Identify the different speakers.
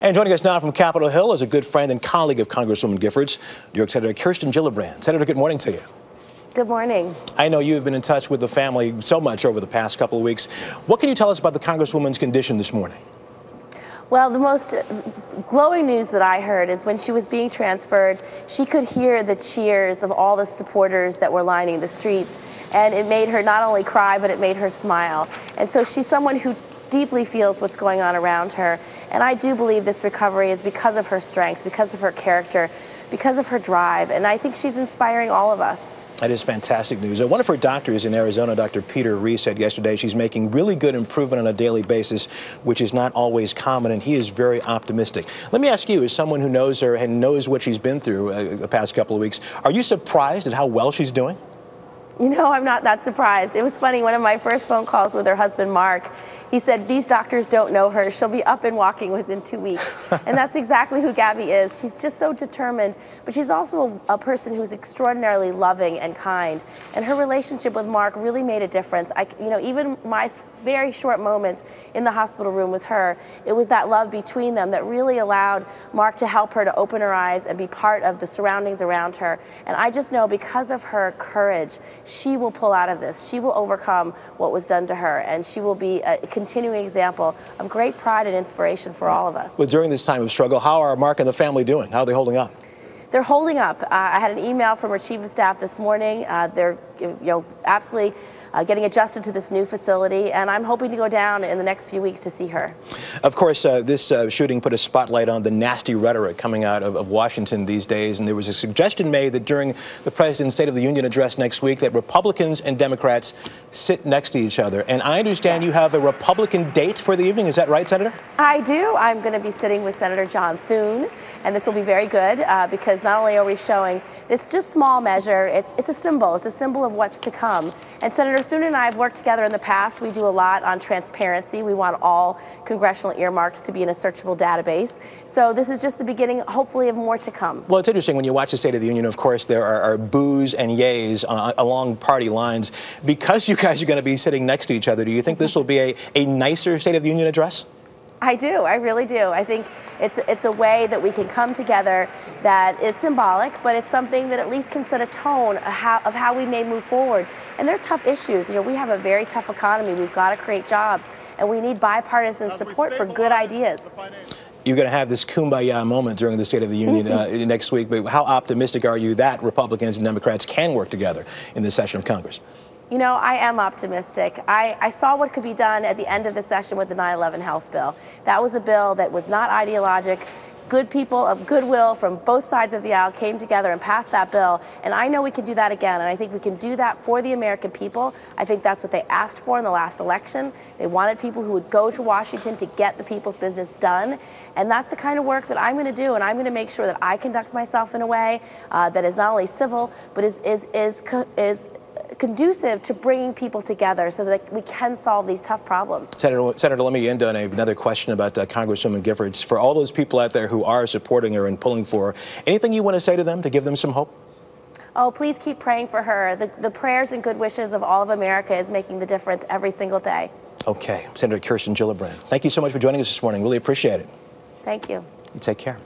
Speaker 1: And joining us now from Capitol Hill is a good friend and colleague of Congresswoman Giffords, New York Senator Kirsten Gillibrand. Senator, good morning to you.
Speaker 2: Good morning.
Speaker 1: I know you've been in touch with the family so much over the past couple of weeks. What can you tell us about the Congresswoman's condition this morning?
Speaker 2: Well, the most glowing news that I heard is when she was being transferred, she could hear the cheers of all the supporters that were lining the streets, and it made her not only cry, but it made her smile. And so she's someone who deeply feels what's going on around her, and I do believe this recovery is because of her strength, because of her character, because of her drive, and I think she's inspiring all of us.
Speaker 1: That is fantastic news. One of her doctors in Arizona, Dr. Peter Reese, said yesterday she's making really good improvement on a daily basis, which is not always common, and he is very optimistic. Let me ask you, as someone who knows her and knows what she's been through the past couple of weeks, are you surprised at how well she's doing?
Speaker 2: You know, I'm not that surprised. It was funny, one of my first phone calls with her husband, Mark, he said, these doctors don't know her. She'll be up and walking within 2 weeks. And that's exactly who Gabby is. She's just so determined, but she's also a person who's extraordinarily loving and kind. And her relationship with Mark really made a difference. Even my very short moments in the hospital room with her, it was that love between them that really allowed Mark to help her to open her eyes and be part of the surroundings around her. And I just know because of her courage, she will pull out of this. She will overcome what was done to her, and she will be a continuing example of great pride and inspiration for all of us.
Speaker 1: Well, during this time of struggle, how are Mark and the family doing? How are they holding up?
Speaker 2: They're holding up. I had an email from her chief of staff this morning. They're absolutely getting adjusted to this new facility, and I'm hoping to go down in the next few weeks to see her.
Speaker 1: Of course, this shooting put a spotlight on the nasty rhetoric coming out of Washington these days, and there was a suggestion made that during the President's State of the Union address next week that Republicans and Democrats sit next to each other. And I understand you have a Republican date for the evening. Is that right, Senator?
Speaker 2: I do. I'm going to be sitting with Senator John Thune, and this will be very good because not only are we showing this just small measure, it's a symbol. It's a symbol of what's to come. And Senator Thune and I have worked together in the past. We do a lot on transparency. We want all congressional earmarks to be in a searchable database. So this is just the beginning, hopefully, of more to come.
Speaker 1: Well, it's interesting when you watch the State of the Union, of course, there are boos and yays along party lines. Because you guys are going to be sitting next to each other, do you think this will be a nicer State of the Union address?
Speaker 2: I do. I really do. I think it's a way that we can come together that is symbolic, but it's something that at least can set a tone of how we may move forward. And they're tough issues. We have a very tough economy. We've got to create jobs, and we need bipartisan support for good ideas.
Speaker 1: You're going to have this kumbaya moment during the State of the Union next week, but how optimistic are you that Republicans and Democrats can work together in this session of Congress?
Speaker 2: You know, I am optimistic. I saw what could be done at the end of the session with the 9/11 health bill. That was a bill that was not ideologic. Good people of goodwill from both sides of the aisle came together and passed that bill, and I know we can do that again, and I think we can do that for the American people. I think that's what they asked for in the last election. They wanted people who would go to Washington to get the people's business done, and that's the kind of work that I'm going to do, and I'm going to make sure that I conduct myself in a way that is not only civil, but is conducive to bringing people together so that we can solve these tough problems.
Speaker 1: Senator, let me end on another question about Congresswoman Giffords. For all those people out there who are supporting her and pulling for her, anything you want to say to them to give them some hope?
Speaker 2: Oh, please keep praying for her. The prayers and good wishes of all of America is making the difference every single day.
Speaker 1: Okay. Senator Kirsten Gillibrand, thank you so much for joining us this morning. Really appreciate it.
Speaker 2: Thank you.
Speaker 1: You take care.